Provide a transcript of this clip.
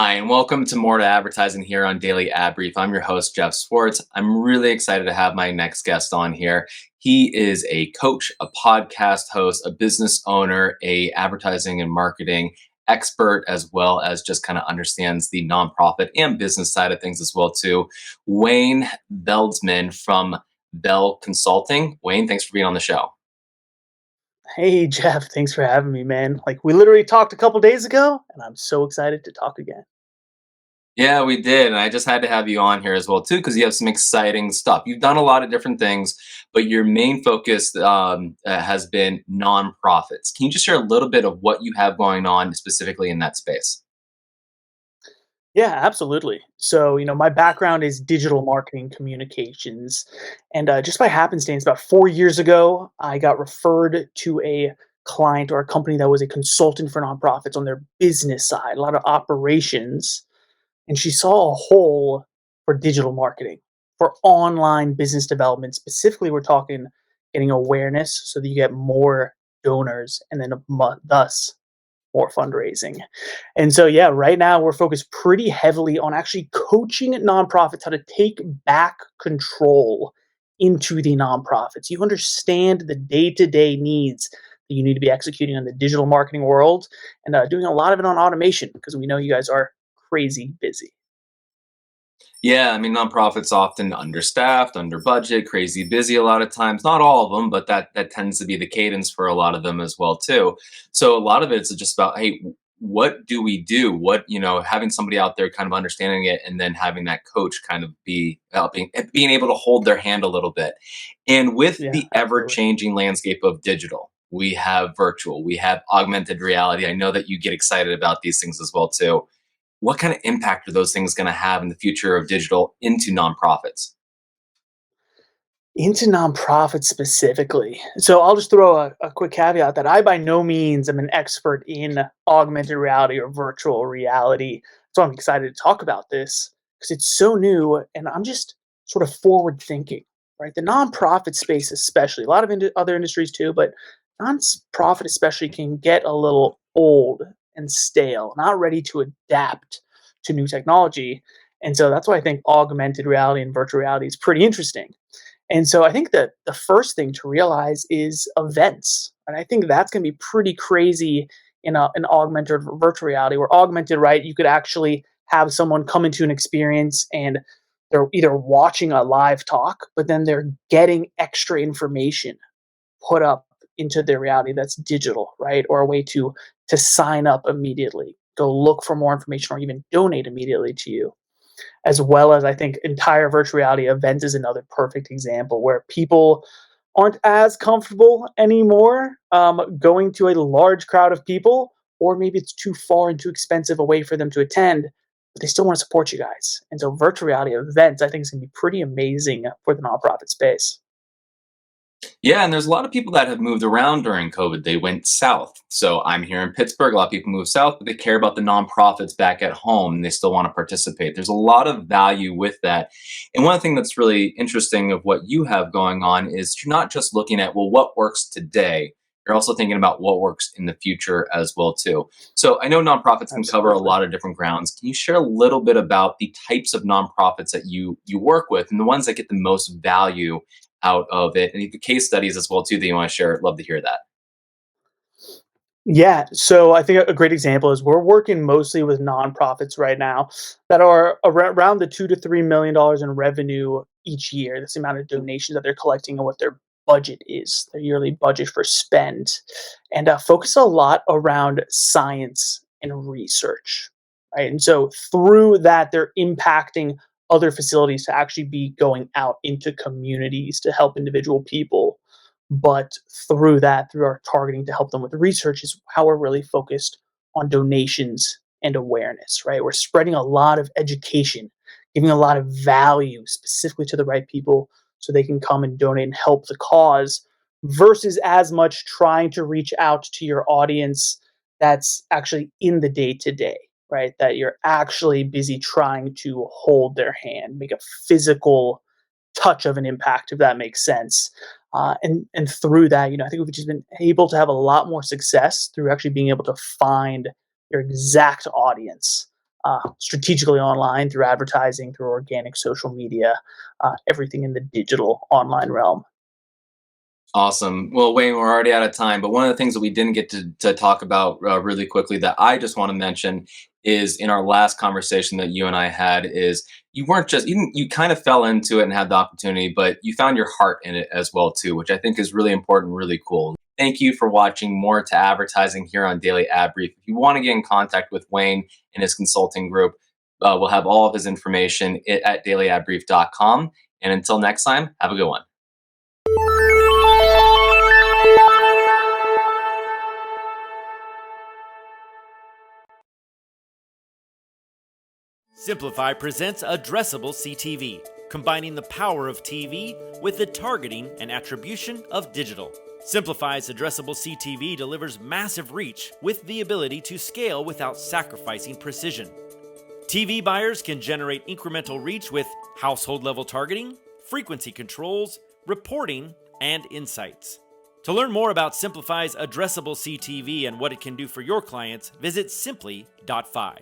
Hi, and welcome to More to Advertising here on Daily Ad Brief. I'm your host, Jeff Swartz. I'm really excited to have my next guest on here. He is a coach, a podcast host, a business owner, a advertising and marketing expert, as well as just kind of understands the nonprofit and business side of things as well too. Wayne Veldsman from Vel Consulting. Wayne, thanks for being on the show. Hey Jeff, thanks for having me, man. Like we literally talked a couple days ago, and I'm so excited to talk again. Yeah, we did. And I just had to have you on here as well, too, because you have some exciting stuff. You've done a lot of different things, but your main focus has been nonprofits. Can you just share a little bit of what you have going on specifically in that space? Yeah, absolutely. So, my background is digital marketing communications. And just by happenstance, about 4 years ago, I got referred to a client or a company that was a consultant for nonprofits on their business side, a lot of operations. And she saw a hole for digital marketing, for online business development. Specifically, we're talking getting awareness so that you get more donors and then thus more fundraising. And so, yeah, right now we're focused pretty heavily on actually coaching nonprofits how to take back control into the nonprofits. You understand the day to day needs that you need to be executing in the digital marketing world and doing a lot of it on automation because we know you guys are crazy busy. Yeah, I mean, nonprofits often understaffed, under budget, crazy busy a lot of times. Not all of them, but that tends to be the cadence for a lot of them as well too. So a lot of it's just about, hey, what do we do? What having somebody out there kind of understanding it, and then having that coach kind of be helping, being able to hold their hand a little bit. And with Yeah, the ever absolutely. changing landscape of digital, we have virtual, we have augmented reality. I know that you get excited about these things as well too. What kind of impact are those things going to have in the future of digital into nonprofits? Into nonprofits specifically. So I'll just throw a quick caveat that I by no means am an expert in augmented reality or virtual reality. So I'm excited to talk about this because it's so new and I'm just sort of forward thinking, right? The nonprofit space, especially, a lot of other industries too, but nonprofit especially can get a little old and stale, not ready to adapt to new technology. And so that's why I think augmented reality and virtual reality is pretty interesting. And so I think that the first thing to realize is events. And I think that's going to be pretty crazy in an augmented virtual reality where augmented, right? You could actually have someone come into an experience and they're either watching a live talk, but then they're getting extra information put up into their reality that's digital, right? Or a way to sign up immediately, go look for more information or even donate immediately to you, as well as I think entire virtual reality events is another perfect example where people aren't as comfortable anymore going to a large crowd of people, or maybe it's too far and too expensive a way for them to attend, but they still want to support you guys. And so virtual reality events, I think, is going to be pretty amazing for the nonprofit space. Yeah, and there's a lot of people that have moved around during COVID. They went south. So I'm here in Pittsburgh. A lot of people move south, but they care about the nonprofits back at home and they still want to participate. There's a lot of value with that. And one thing that's really interesting of what you have going on is you're not just looking at, well, what works today. You're also thinking about what works in the future as well too. So I know nonprofits can cover a Absolutely. lot of different grounds. Can you share a little bit about the types of nonprofits that you work with and the ones that get the most value out of it, and the case studies as well too that you want to share? I'd love to hear that. Yeah, so I think a great example is we're working mostly with nonprofits right now that are around the $2 to $3 million in revenue each year. That's the amount of donations that they're collecting and what their budget is, their yearly budget for spend, and focus a lot around science and research, right? And so through that, they're impacting other facilities to actually be going out into communities to help individual people, but through that, through our targeting to help them with research, is how we're really focused on donations and awareness, right? We're spreading a lot of education, giving a lot of value specifically to the right people so they can come and donate and help the cause versus as much trying to reach out to your audience that's actually in the day to day, right? That you're actually busy trying to hold their hand, make a physical touch of an impact, if that makes sense. And through that, I think we've just been able to have a lot more success through actually being able to find your exact audience strategically online through advertising, through organic social media, everything in the digital online realm. Awesome. Well, Wayne, we're already out of time, but one of the things that we didn't get to talk about really quickly that I just want to mention is in our last conversation that you and I had is you weren't just you kind of fell into it and had the opportunity, but you found your heart in it as well too, which I think is really important, really cool. Thank you for watching More to Advertising here on Daily Ad Brief. If you want to get in contact with Wayne and his consulting group, we'll have all of his information at dailyadbrief.com. And until next time, have a good one. Simplify presents Addressable CTV, combining the power of TV with the targeting and attribution of digital. Simplify's Addressable CTV delivers massive reach with the ability to scale without sacrificing precision. TV buyers can generate incremental reach with household-level targeting, frequency controls, reporting, and insights. To learn more about Simplify's Addressable CTV and what it can do for your clients, visit simply.fi.